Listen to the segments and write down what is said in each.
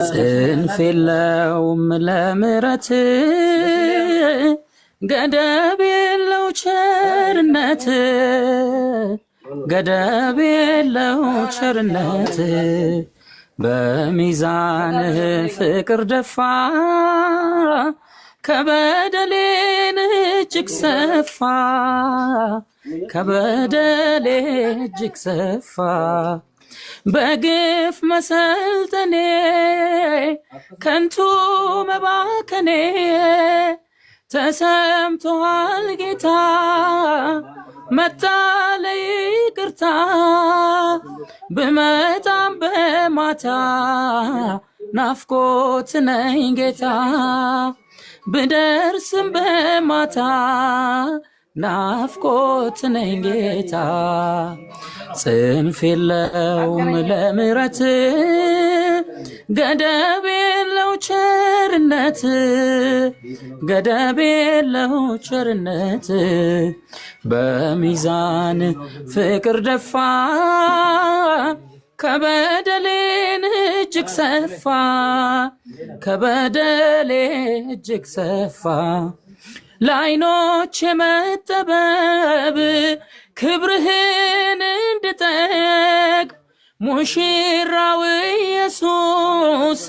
ጽንፍ የለውም ለምሕረት ገደብ የለው ቸርነት ገደብ የለው ቸርነት በሚዛንህ ፍቅር ደፋ ከበደሌን እጅግ ሰፋ ከበደሌ እጅግ ሰፋ በግፍ መሰልጠኔ ከንቱ መባከኔ ተሰምቶሃል ጌታ መጣ ለይቅርታ ብመጣም በማታ ናፍቆት ነኝ ጌታ ብደርስም በማታ ናፍቆት ነኝ ጌታ ጽንፍ የለውም ለምሕረት ገደብ የለው ቸርነት ገደብ የለው ቸርነት በሚዛን ፍቅር ደፋ ከበደሌን እጅግ ሰፋ ከበደሌ እጅግ ሰፋ ለዓይኖች የመጠበብ ክብርህን እንድጠግብ ሙሽራው ኢየሱስ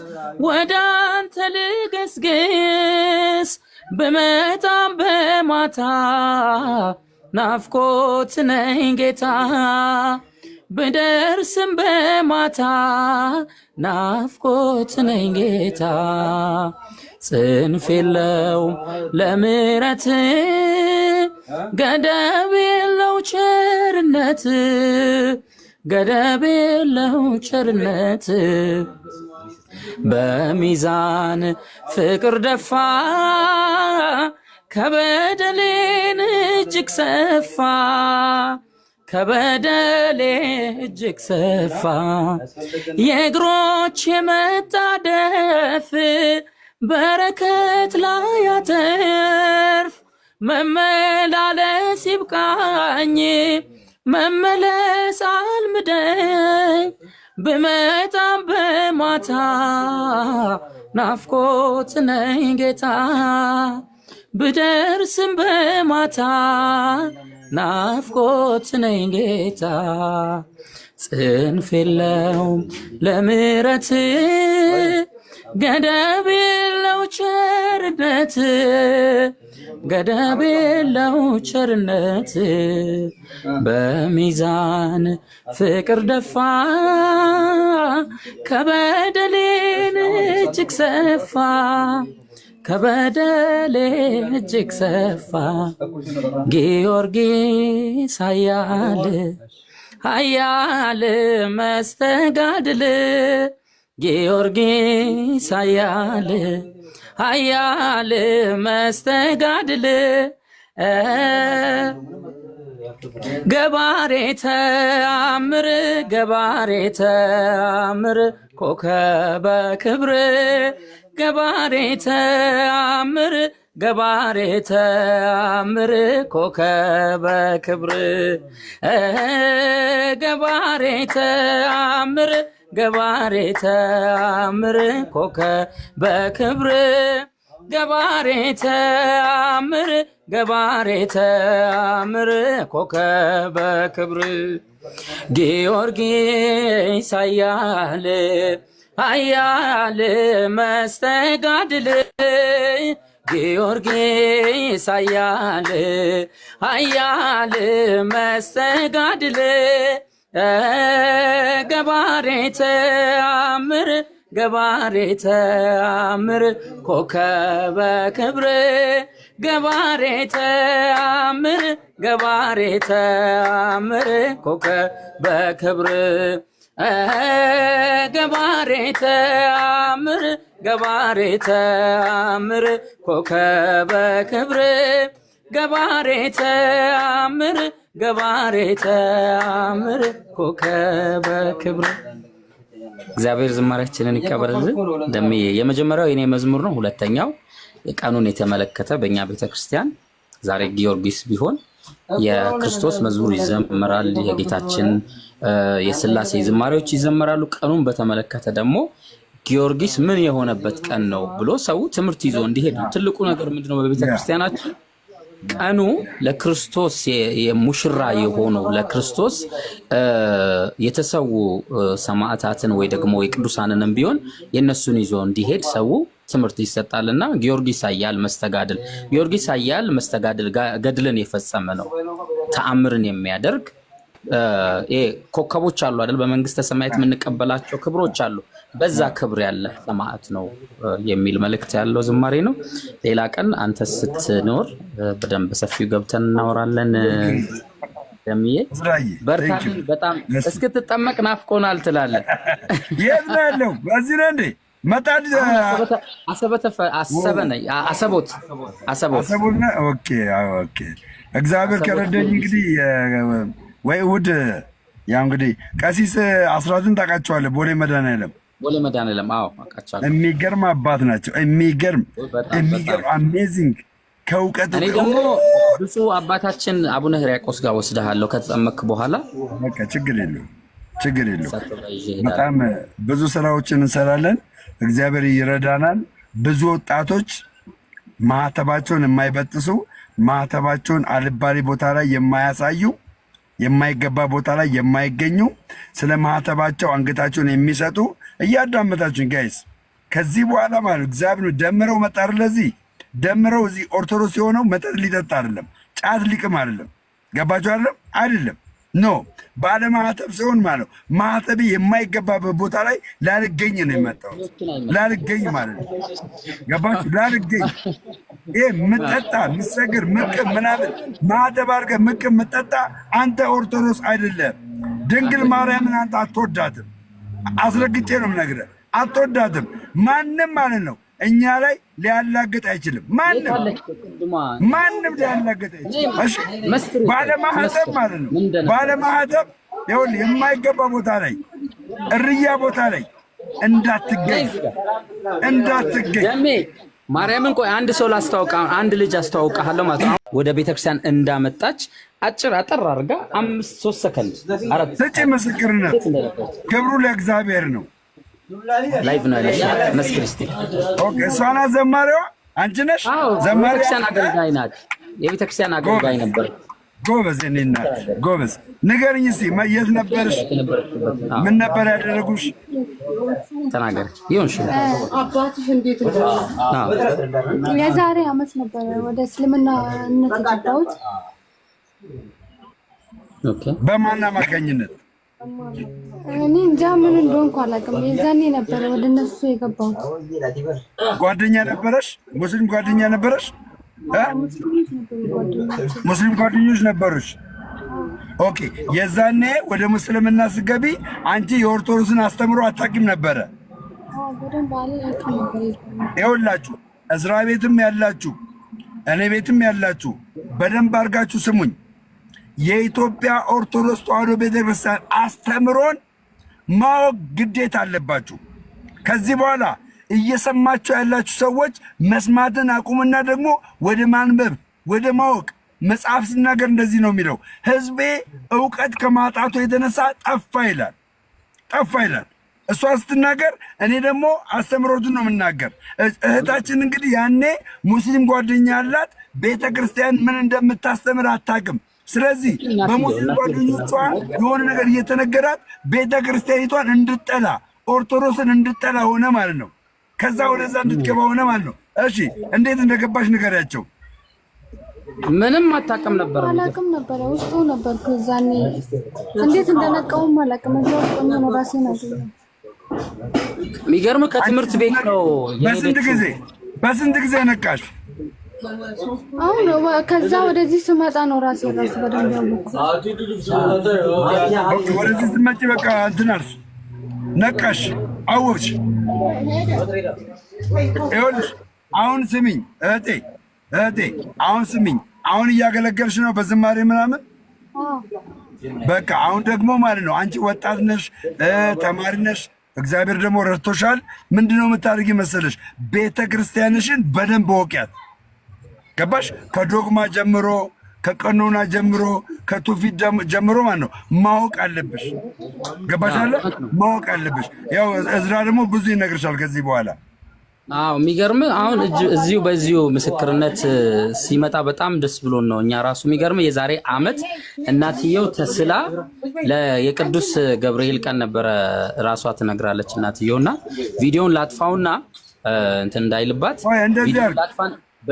ወደ አንተ ልገስግስ ብመጣም በማታ ናፍቆት ነኝ ጌታ ብደርስም በማታ ናፍቆት ነኝ ጌታ ጽንፍ የለውም ለምሕረት ገደብ የለው ቸርነት ገደብ የለው ቸርነት በሚዛን ፍቅር ደፋ ከበደሌን እጅግ ሰፋ ከበደሌ እጅግ ሰፋ የእግሮች የመጣደፍ በረከት ላይ ያተርፍ መመላለስ ይብቃኝ መመለስ አልምደኝ ብመጣም በማታ ናፍቆት ነኝ ጌታ ብደርስም በማታ ናፍቆት ነኝ ጌታ ጽንፍ የለውም ለምሕረት ገደብ የለው ቸርነት ገደብ የለው ቸርነት በሚዛን ፍቅር ደፋ ከበደሌን እጅግ ሰፋ ከበደሌ እጅግ ሰፋ ጊዮርጊስ ኃያል መስተጋድል ጊዮርጊስ ኃያል መስተጋድል ገባሬ ተአምር ኮከበ ክብር ገባሬ ተአምር ኮከበ ክብር ገባሬ ተአምር ኮከበ ክብር ገባሬ ተአምር ኮከበ ክብር ጊዮርጊስ ኃያል መስተጋድል ጊዮርጊስ ኃያል መስተጋድል ገባሬ ተአምር ኮከበ ክብር ገባሬ ተአምር ኮከበ ክብር ገባሬ ተአምር ኮከበ ክብር ገባሬ ተአምር ኮከበ ክብር እግዚአብሔር ዝማሬያችንን ይቀበልልን። ደምዬ የመጀመሪያው የኔ መዝሙር ነው። ሁለተኛው የቀኑን የተመለከተ በእኛ ቤተክርስቲያን ዛሬ ጊዮርጊስ ቢሆን የክርስቶስ መዝሙር ይዘመራል። የጌታችን የሥላሴ ዝማሬዎች ይዘመራሉ። ቀኑን በተመለከተ ደግሞ ጊዮርጊስ ምን የሆነበት ቀን ነው ብሎ ሰው ትምህርት ይዞ እንዲሄድ ነው። ትልቁ ነገር ምንድነው? በቤተ ክርስቲያናችን ቀኑ ለክርስቶስ የሙሽራ የሆነው ለክርስቶስ የተሰው ሰማዕታትን ወይ ደግሞ የቅዱሳንንም ቢሆን የነሱን ይዞ እንዲሄድ ሰው ትምህርት ይሰጣልና ጊዮርጊስ ኃያል መስተጋድል ጊዮርጊስ ኃያል መስተጋድል ገድልን የፈጸመ ነው። ተአምርን የሚያደርግ ኮከቦች አሉ አይደል? በመንግስተ ሰማያት የምንቀበላቸው ክብሮች አሉ። በዛ ክብር ያለ ሰማዕት ነው የሚል መልእክት ያለው ዝማሬ ነው። ሌላ ቀን አንተ ስትኖር በደንብ በሰፊው ገብተን እናወራለን። ደምዬ በርታን። በጣም እስክትጠመቅ ናፍቆናል ትላለህ። የት ነው ያለው? በዚህ ነው እንዴ? መጣድ አሰቦት። ኦኬ ኦኬ። እግዚአብሔር ከረዳኝ እንግዲህ ወይ እሑድ ያው እንግዲህ ቀሲስ አስራትን ታውቃቸዋለህ? ቦሌ መድኃኔዓለም አዎ አውቃቸዋለሁ። የሚገርም አባት ናቸው። የሚገርም አሜዚንግ ከእውቀት እኔ ደግሞ ብፁዕ አባታችን አቡነ ሕርያቆስ ጋር ወስደሃለሁ ከተጠመቅክ በኋላ። በቃ ችግር የለውም። በጣም ብዙ ስራዎችን እንሰራለን። እግዚአብሔር ይረዳናል። ብዙ ወጣቶች ማህተባቸውን የማይበጥሱ ማህተባቸውን አልባሌ ቦታ ላይ የማያሳዩ የማይገባ ቦታ ላይ የማይገኙ ስለ ማህተባቸው አንገታቸውን የሚሰጡ እያዳመጣችሁኝ ጋይስ፣ ከዚህ በኋላ ማለት እግዚአብሔር ደምረው መጣር ለዚህ ደምረው እዚህ ኦርቶዶክስ የሆነው መጠጥ ሊጠጣ አይደለም፣ ጫት ሊቅም አይደለም። ገባችሁ አይደለም? ኖ ባለማህተብ ሲሆን ማለት ማህተብ የማይገባበት ቦታ ላይ ላልገኝ ነው የመጣው። ላልገኝ ማለት ነው። ገባችሁ? ላልገኝ ይሄ ምጠጣ ምሰግር ምቅም ምናምን ማህተብ አድርገህ ምቅም ምጠጣ አንተ ኦርቶዶክስ አይደለም። ድንግል ማርያምን አንተ አትወዳትም። አስረግጬ ነው የምነግርህ፣ አትወዳትም። ማንም ማለት ነው እኛ ላይ ሊያላግጥ አይችልም። ማንም ሊያላግጥ አይችልም። እሺ ባለማህተብ ማለት ነው። ባለማህተብ ይሁን የማይገባ ቦታ ላይ እርያ ቦታ ላይ እንዳትገኝ። ማርያምን ቆይ አንድ ሰው ላስተዋውቃ፣ አንድ ልጅ አስተዋውቃለሁ ማለት ነው። ወደ ቤተክርስቲያን እንዳመጣች አጭር አጠር አድርጋ 5-3 ሰከንድ ስጪ ምስክርነት። ክብሩ ለእግዚአብሔር ነው። ላይቭ ነው ያለሽ መስክር እስቲ። ኦኬ እሷ ናት ዘማሪዋ? አንቺ ነሽ? ዘማሪ ቤተክርስቲያን አገልጋይ ናት። የቤተክርስቲያን አገልጋይ ነበር። ጎበዝ እኔ እናት ጎበዝ። ንገርኝ እስቲ የት ነበርሽ? ምን ነበር ያደረጉሽ? ተናገር። ይሁንሽ አባትሽ እንዴት ነው? የዛሬ ዓመት ነበር ወደ እስልምና የገባሁት። ኦኬ በማን አማካኝነት? እኔ እንጃ ምን እንደሆንኩ አላውቅም። የዛኔ ነበር ወደ እነሱ የገባሁት። ጓደኛ ነበረሽ? ሙስሊም ጓደኛ ነበረሽ? ሙስሊም ጓደኞች ነበሩሽ? ኦኬ የዛኔ ወደ ሙስልምና ስገቢ አንቺ የኦርቶዶክስን አስተምሮ አታውቂም ነበረ? ይኸውላችሁ እዝራ ቤትም ያላችሁ እኔ ቤትም ያላችሁ በደንብ አድርጋችሁ ስሙኝ። የኢትዮጵያ ኦርቶዶክስ ተዋሕዶ ቤተክርስቲያን አስተምሮን ማወቅ ግዴታ አለባችሁ። ከዚህ በኋላ እየሰማችሁ ያላችሁ ሰዎች መስማትን አቁምና ደግሞ ወደ ማንበብ ወደ ማወቅ። መጽሐፍ ሲናገር እንደዚህ ነው የሚለው፣ ሕዝቤ እውቀት ከማጣቱ የተነሳ ጠፋ ይላል። እሷ ስትናገር እኔ ደግሞ አስተምሮቱን ነው የምናገር። እህታችን እንግዲህ ያኔ ሙስሊም ጓደኛ አላት። ቤተ ክርስቲያን ምን እንደምታስተምር አታውቅም። ስለዚህ በሙስሊም ጓደኞቿ የሆነ ነገር እየተነገራት ቤተ ክርስቲያኒቷን እንድጠላ ኦርቶዶክስን እንድጠላ ሆነ ማለት ነው። ከዛ ወደዛ እንድትገባ ሆነ ማለት ነው። እሺ እንዴት እንደገባሽ ንገሪያቸው። ምንም አታውቅም ነበር? አላውቅም ነበር። ውስጡ ነበርኩ እዛኔ። እንዴት እንደነቃውም አላውቅም። እዛ ውስጥ ነው ራሴን አገኘሁ። የሚገርም ከትምህርት ቤት ነው። በስንት ጊዜ ነቃሽ? አሁን ከዛ ወደዚህ ስመጣ ነው ራሴ በደንብ ያወቅኩት። ወደዚህ ስትመጪ በቃ እንትን አልሽ፣ ነቃሽ፣ አወቅሽ። ይኸውልሽ አሁን ስሚኝ እህቴ፣ አሁን ስሚኝ። አሁን እያገለገልሽ ነው በዝማሬ ምናምን። በቃ አሁን ደግሞ ማለት ነው አንቺ ወጣት ነሽ፣ ተማሪ ነሽ። እግዚአብሔር ደግሞ ረድቶሻል። ምንድነው የምታደርጊ መሰለሽ? ቤተ ክርስቲያንሽን በደንብ ወቂያት። ገባሽ? ከዶግማ ጀምሮ ከቀኖና ጀምሮ ከትውፊት ጀምሮ ማለት ነው ማወቅ አለብሽ። ገባሽ አለ ማወቅ አለብሽ። ያው እዝራ ደግሞ ብዙ ይነግርሻል ከዚህ በኋላ። አዎ የሚገርም አሁን እዚሁ በዚሁ ምስክርነት ሲመጣ በጣም ደስ ብሎን ነው እኛ ራሱ የሚገርም የዛሬ ዓመት እናትየው ተስላ የቅዱስ ገብርኤል ቀን ነበረ ራሷ ትነግራለች እናትየውና ቪዲዮውን ላጥፋውና እንትን እንዳይልባት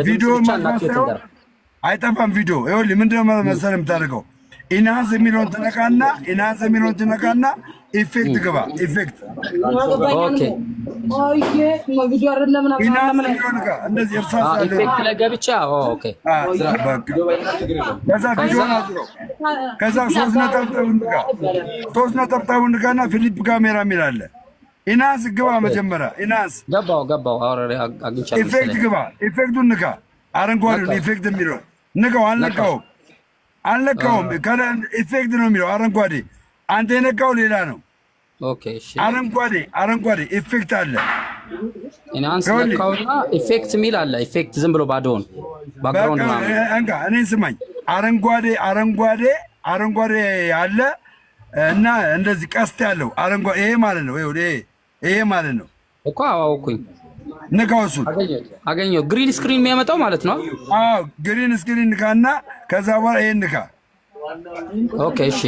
ቪዲዮ አይጠፋም። ቪዲዮ ይኸውልህ ምንድነው መሰለህ የምታደርገው ኢንሃንስ የሚለውን ትነካና ኢፌክት ግባ። ኢፌክት ኦኬ እንደዚህ እርሳስ ኢፌክት ለገብቻ ኦኬ ከዛ ሶስት ነጠብጣቡን ንካና ፊሊፕ ካሜራ የሚል አለ። ኢንሃንስ ግባ። መጀመሪያ ኢንሃንስ ገባው አግኝቻለሁ። ኢፌክት ግባ። ኢፌክቱን ንካ። አረንጓዴውን ኢፌክት የሚለው ንካው። አልነካውም። ኢፌክት ነው የሚለው አረንጓዴ። አንተ የነካው ሌላ ነው። ኦኬ እሺ። አረንጓዴ ኢፌክት አለ። ኢንሃንስ ነካውና ኢፌክት የሚል አለ። ኢፌክት ዝም ብሎ ባዶውን ባክግራውንድ ነው። አንካ እኔን ስማኝ። አረንጓዴ አለ እና እንደዚህ ቀስት ያለው አረንጓዴ ይሄ ማለት ነው። ይሄ ማለት ነው እኮ አዋውኩኝ። ንካው። እሱን አገኘው። ግሪን ስክሪን የሚያመጣው ማለት ነው። አዎ ግሪን ስክሪን ንካና ከዛ በኋላ ይሄን ንካ። ኦኬ እሺ።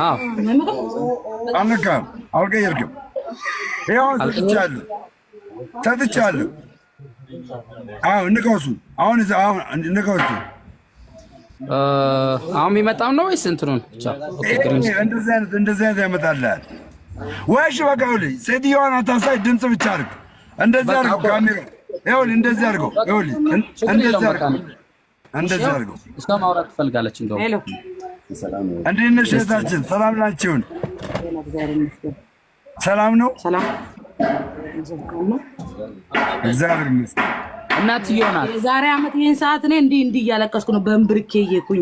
አዎ አልነካም፣ አልቀየርክም። ይኸው ሰጥቻለሁ። አዎ ንካው። እሱን አሁን ንካው። እሱን አሁን የሚመጣው ነው ወይስ እንትኑን ብቻ? እንደዚህ አይነት ያመጣልሃል። ወይሽ በቃ ይኸውልህ ሴትዮዋን አታሳይ፣ ድምፅ ብቻ አድርግ። እንደዚህ አድርገው ካሜራ ይኸውልህ፣ እንደዚህ አድርገው ይኸውልህ፣ እንደዚህ አድርገው። እሷ ማውራት ትፈልጋለች እንደውም። እንዴት ነሽ እህታችን? ሰላም ናችሁን? ሰላም ነው። እግዚአብሔር ይመስገን። እናትየው ናት። የዛሬ ዓመት ይሄን ሰዓት እኔ እንዲህ እያለቀስኩ ነው በእንብርኬ እየኩኝ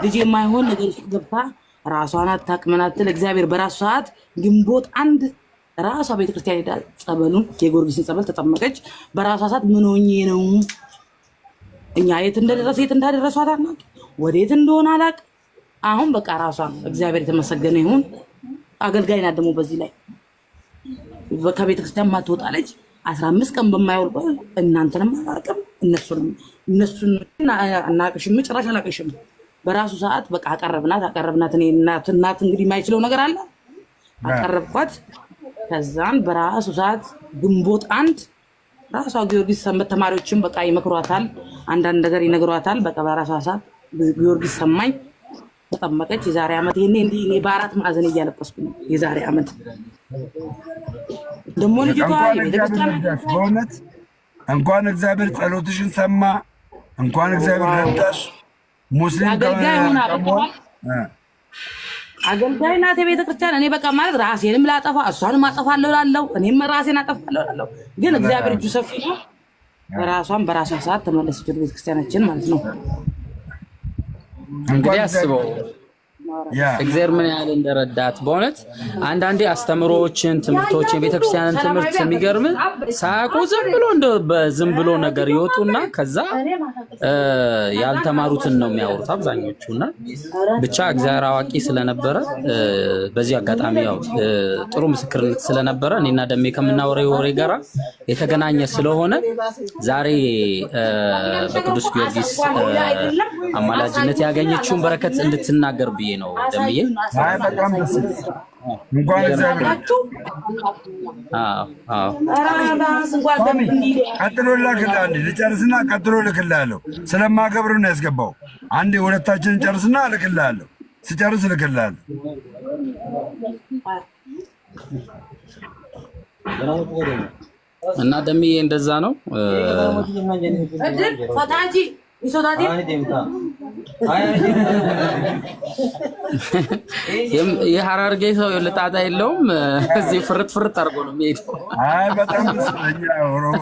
ልጄ የማይሆን ነገር ውስጥ ገብታ ራሷን አታውቅም አትል። እግዚአብሔር በራሱ ሰዓት ግንቦት አንድ ራሷ ቤተክርስቲያን ሄዳ ጸበሉን የጊዮርጊስን ጸበል ተጠመቀች። በራሷ ሰዓት ምን ሆኜ ነው እኛ የት እንዳደረሷት አናውቅ፣ ወዴት እንደሆነ አላውቅ። አሁን በቃ ራሷ እግዚአብሔር የተመሰገነ ይሁን። አገልጋይ ናት ደግሞ በዚህ ላይ ከቤተክርስቲያን ማትወጣ ልጅ 15 ቀን በማይወልባ እናንተንም አላውቅም እነሱን አናውቅሽም፣ ጭራሽ አላውቅሽም። በራሱ ሰዓት በቃ አቀረብናት። እኔ እናት እንግዲህ የማይችለው ነገር አለ አቀረብኳት። ከዛን በራሱ ሰዓት ግንቦት አንድ ራሷ ጊዮርጊስ ሰንበት ተማሪዎችን በቃ ይመክሯታል፣ አንዳንድ ነገር ይነግሯታል። በቃ በራሷ ሰዓት ጊዮርጊስ ሰማኝ፣ ተጠመቀች። የዛሬ ዓመት ይሄኔ እንዲህ እኔ በአራት ማዕዘን እያለቀስኩ ነው። የዛሬ ዓመት ደግሞ ልጅቷ በእውነት እንኳን እግዚአብሔር ጸሎትሽን ሰማ፣ እንኳን እግዚአብሔር ረዳሽ። ሙስሊም አገልጋይ ናት የቤተ ክርስቲያን። እኔ በቃ ማለት ራሴንም ላጠፋ እሷንም አጠፋለሁ እላለሁ፣ እኔም ራሴን አጠፋለሁ እላለሁ። ግን እግዚአብሔር እጁ ሰፊ ነው። በራሷን በራሷ ሰዓት ተመለሰች ወደ ቤተ ክርስቲያናችን ማለት ነው። እንግዲህ አስበው እግዚአብሔር ምን ያህል እንደረዳት በእውነት። አንዳንዴ አስተምሮዎችን፣ ትምህርቶችን፣ የቤተክርስቲያንን ትምህርት የሚገርም ሳያውቁ ዝም ብሎ ነገር ይወጡና ከዛ ያልተማሩትን ነው የሚያወሩት አብዛኞቹና ብቻ እግዚአብሔር አዋቂ ስለነበረ በዚህ አጋጣሚ ያው ጥሩ ምስክርነት ስለነበረ እኔና ደሜ ከምናወራው ወሬ ጋራ የተገናኘ ስለሆነ ዛሬ በቅዱስ ጊዮርጊስ አማላጅነት ያገኘችውን በረከት እንድትናገር ብዬ ነው ደምዬ። በጣም ደስ እንኳን እግዚአብሔር ቀጥሎ ልክልሃለሁ። ልጨርስና ቀጥሎ ልክልሃለሁ። ስለማከብር ነው ያስገባው። አንዴ ሁለታችንን ጨርስና ልክልሃለሁ። ስጨርስ ልክልሃለሁ። እና ደምዬ እንደዛ ነው። የሐራርጌ ሰው ልጣጣ የለውም። እዚህ ፍርጥ አድርጎ ነው የሚሄደው። አይ በጣም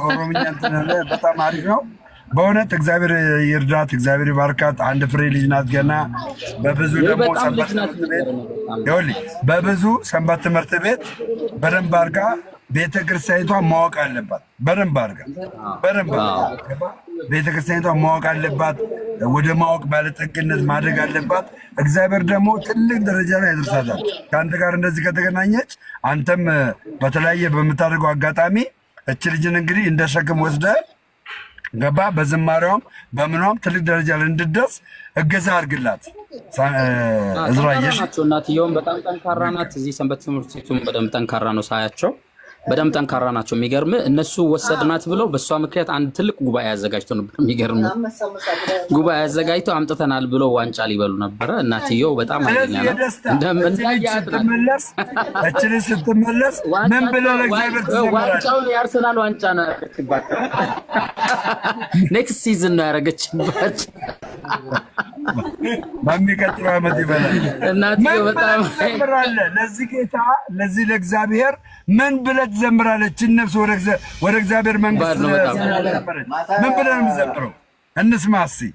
ኦሮምኛ በጣም አሪፍ ነው በእውነት። እግዚአብሔር ይርዳት፣ እግዚአብሔር ይባርካት። አንድ ፍሬ ልጅ ናት ገና። በብዙ ደግሞ በብዙ ሰንበት ትምህርት ቤት በደንብ አድርጋ ቤተ ክርስቲያኒቷን ማወቅ አለባት። በደንብ አድርጋ ቤተ ክርስቲያኒቷን ማወቅ አለባት። ወደ ማወቅ ባለጠግነት ማደግ አለባት። እግዚአብሔር ደግሞ ትልቅ ደረጃ ላይ ያደርሳታል። ከአንተ ጋር እንደዚህ ከተገናኘች አንተም በተለያየ በምታደርገው አጋጣሚ እች ልጅን እንግዲህ እንደ ሸክም ወስደህ ገባ በዝማሬዋም በምኗም ትልቅ ደረጃ ላይ እንድትደርስ እገዛ አድርግላት። እዝራየሽ እናትየውም በጣም ጠንካራ ናት። እዚህ ሰንበት ትምህርት ቤቱም በደንብ ጠንካራ ነው ሳያቸው በደም ጠንካራ ናቸው። የሚገርም እነሱ ወሰድናት ብለው በሷ ምክንያት አንድ ትልቅ ጉባኤ አዘጋጅተው ነበር። የሚገርም ጉባኤ አዘጋጅተው አምጥተናል ብለው ዋንጫ ሊበሉ ነበረ። እናትየው በጣም አለኛ ናት። ስትመለስ እችልን ስትመለስ ምን ብለው ለእግዚአብሔር ዋንጫውን የአርሰናል ዋንጫ ነው ያደረገችባት። ኔክስት ሲዝን ነው ያደረገችባት። በሚቀጥለው ዓመት ይበላል። እናትየው በጣም ለዚህ ጌታ ለዚህ ለእግዚአብሔር ምን ብለህ ትዘምራለች? ነፍስ ወደ እግዚአብሔር መንግስት ምን ብለህ ነው የምትዘምረው? እንስማ እስኪ።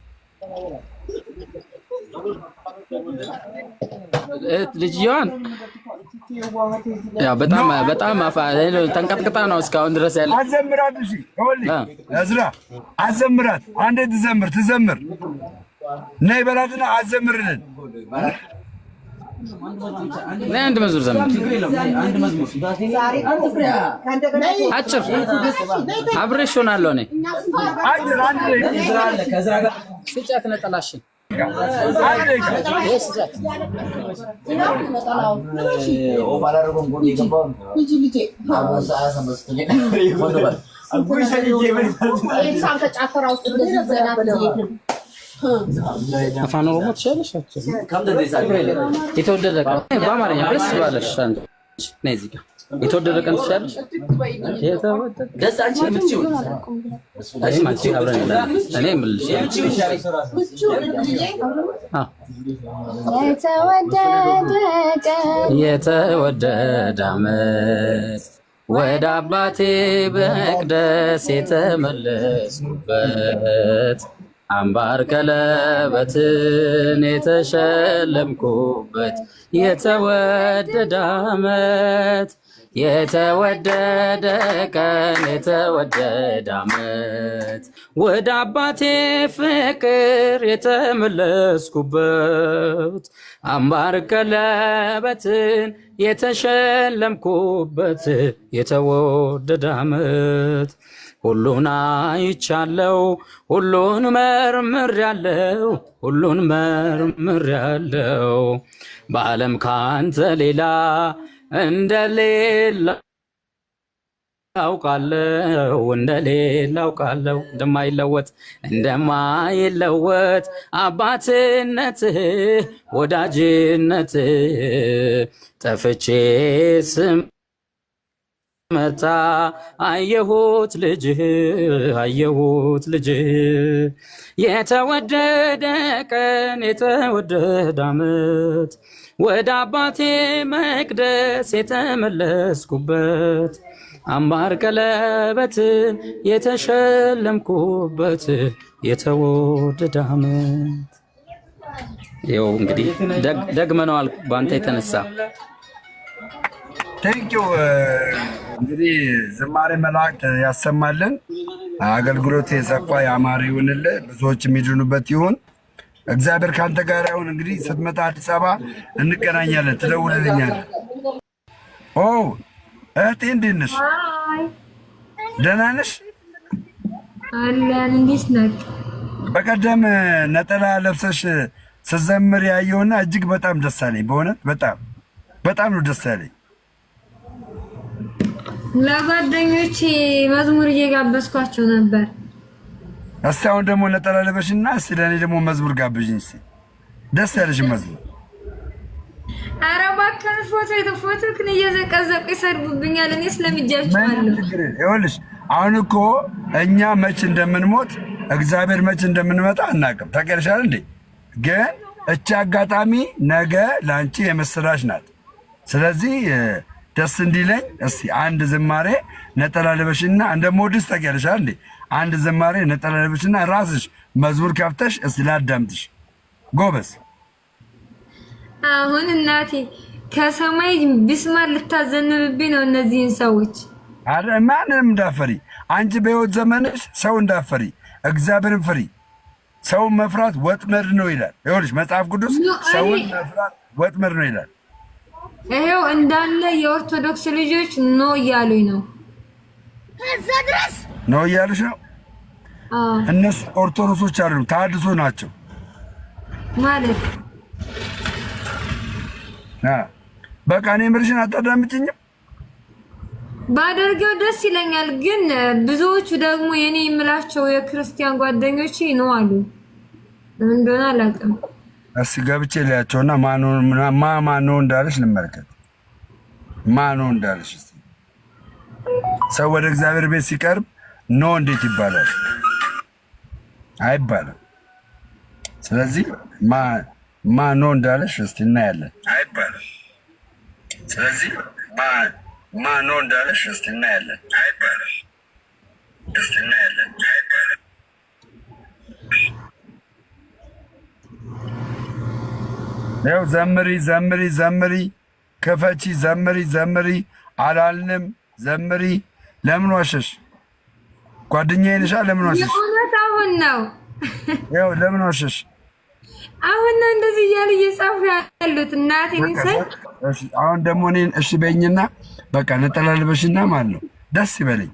ልጅየዋን ያው በጣም ተንቀጥቅጣ ነው እስካሁን ድረስ ያለ። አዘምራት። እሺ እዝራ አዘምራት። አንዴ ትዘምር ነይ በላትና አዘምርልን። አንድ መዝሙር ዘምር። አጭር አብሬሽ ሆናለሁ እኔ ስጫት ነጠላሽን አፋን ኦሮሞ ትችላለሽ? የተወደደ ቀን በአማርኛ ደስ ባለሽ አንቺ ነይ እዚህ ጋር የተወደደ ቀን ትችላለሽ? ደስ አንቺ የምትችይው አንቺ አብረን እኔ የምልሽ የተወደደ ዓመት ወደ አባቴ መቅደስ የተመለስኩበት አምባር ቀለበትን የተሸለምኩበት የተወደደ ዓመት የተወደደ ቀን የተወደደ ዓመት ወደ አባቴ ፍቅር የተመለስኩበት አምባር ቀለበትን የተሸለምኩበት የተወደደ ዓመት ሁሉን አይቻለው ሁሉን መርምሬያለው በዓለም ካንተ ሌላ እንደሌላ አውቃለው እንደማይለወጥ አባትነትህ ወዳጅነትህ ጠፍቼ መታ አየሁት ልጅህ የተወደደ ቀን የተወደደ ዓመት ወደ አባቴ መቅደስ የተመለስኩበት አምባር ቀለበትን የተሸለምኩበት የተወደደ ዓመት። ይኸው እንግዲህ ደግመነዋል በአንተ የተነሳ። ቴንኪው። እንግዲህ ዝማሬ መላእክት ያሰማልን። አገልግሎት የሰፋ ያማረ ይሁንልህ። ብዙዎች የሚድኑበት ይሁን። እግዚአብሔር ካንተ ጋር ይሁን። እንግዲህ ስትመጣ አዲስ አበባ እንገናኛለን፣ ትደውልልኛለህ። ኦ እህቴ እንዴት ነሽ? ደህና ነሽ? አለን። እንዴት ነህ? በቀደም ነጠላ ለብሰሽ ስትዘምር ያየውና እጅግ በጣም ደስ አለኝ። በእውነት በጣም ነው ደስ ያለኝ። ለጓደኞቼ መዝሙር እየጋበዝኳቸው ነበር። እስቲ አሁን ደግሞ ነጠላ ለበሽና እስቲ ለኔ ደግሞ መዝሙር ጋብዥኝ። እስቲ ደስ ያለሽ መዝሙር። ኧረ እባክህን ፎቶክን እየዘቀዘቁ ይሰድቡብኛል። እኔ ስለምጃችኋለሁ። ይኸውልሽ አሁን እኮ እኛ መች እንደምንሞት እግዚአብሔር መች እንደምንመጣ አናውቅም። ታውቂያለሽ እንዴ? ግን እቺ አጋጣሚ ነገ ለአንቺ የምስራች ናት። ስለዚህ ደስ እንዲለኝ እስቲ አንድ ዝማሬ ነጠላ ለበሽና እንደምወድሽ ታውቂያለሽ እንዴ? አንድ ዝማሬ ነጠላ ለበሽና ራስሽ መዝሙር ከፍተሽ እስቲ ላዳምጥሽ። ጎበዝ። አሁን እናቴ ከሰማይ ቢስማር ልታዘንብብኝ ነው እነዚህን ሰዎች። አረ ማንንም እንዳፈሪ አንቺ በህይወት ዘመንሽ ሰው እንዳፈሪ እግዚአብሔርን ፍሪ። ሰውን መፍራት ወጥመድ ነው ይላል። ይኸውልሽ መጽሐፍ ቅዱስ ሰውን መፍራት ወጥመድ ነው ይላል። ይሄው እንዳለ የኦርቶዶክስ ልጆች ኖ እያሉኝ ነው። ከዛ ድረስ ነው እያሉሽ ነው። እነሱ ኦርቶዶክሶች አይደሉም፣ ተሐድሶ ናቸው ማለት። በቃ እኔ ምርሽን አታዳምጪኝም? ባደርገው ደስ ይለኛል፣ ግን ብዙዎቹ ደግሞ የኔ የምላቸው የክርስቲያን ጓደኞቼ ነው አሉ። ምን እንደሆነ አላውቅም። እስኪ ገብቼ ላያቸውና ማን ነው እንዳለሽ ልመልከት። ማን ነው እንዳለሽ እስኪ። ሰው ወደ እግዚአብሔር ቤት ሲቀርብ ኖ እንዴት ይባላል? አይባልም። ስለዚህ ማን ነው እንዳለሽ እስኪ እናያለን። አይባልም። ስለዚህ ማን ነው እንዳለሽ እስኪ እናያለን። አይባልም። እስኪ እናያለን። አይባልም። ያው ዘምሪ ዘምሪ ዘምሪ፣ ክፈቺ ዘምሪ ዘምሪ አላልንም። ዘምሪ። ለምን ዋሸሽ? ጓደኛዬ ነሽ። ለምን ዋሸሽ? የእውነት አሁን ነው። ያው ለምን ዋሸሽ? አሁን ነው እንደዚህ እያሉ እየጻፉ ያሉት። እናቴን ሳይ አሁን ደግሞ እኔን እሺ በይኝና በቃ ነጠላ ልበሽና ማለት ነው ደስ ይበለኝ።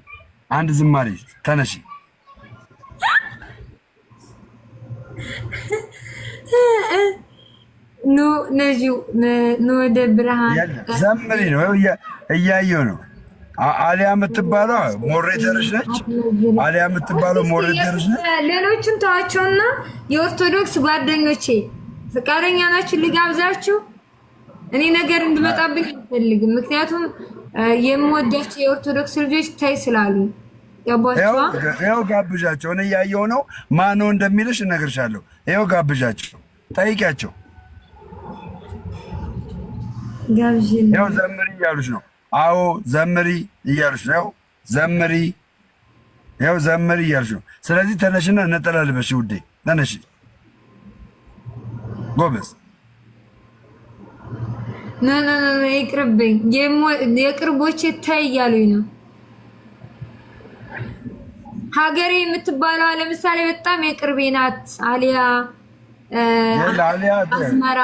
አንድ ዝማሬ ተነሺ። ኑ ወደ ብርሃን ዘምሪ ነው እያየሁ ነው። አሊያ የምትባለው ሞሬተርሽ ነች። አሊያ የምትባለው ሞሬተርሽ ነች። ሌሎችን ተዋቸውና የኦርቶዶክስ ጓደኞቼ ፈቃደኛ ናችሁ ልጋብዛችሁ? እኔ ነገር እንድመጣብኝ አልፈልግም። ምክንያቱም የምወዳቸው የኦርቶዶክስ ልጆች ታይ ስላሉ ያባቸው። ይኸው ጋብዣቸው። እኔ እያየሁ ነው። ማነው እንደሚልሽ እነግርሻለሁ። ይኸው ጋብዣቸው፣ ጠይቂያቸው። ይኸው ዘምሪ እያሉሽ ነው። አዎ ዘምሪ እያሉሽ ነው። ዘምሪ፣ ይኸው ዘምሪ እያሉሽ ነው። ስለዚህ ተነሽና ነጠላ ልበሽ ውዴ፣ ተነሽ ጎበዝ። ኖ ይቅርብኝ። የቅርቦቼ ታይ እያሉኝ ነው። ሀገሬ የምትባለው ለምሳሌ በጣም የቅርቤ ናት። አሊያ አስመራ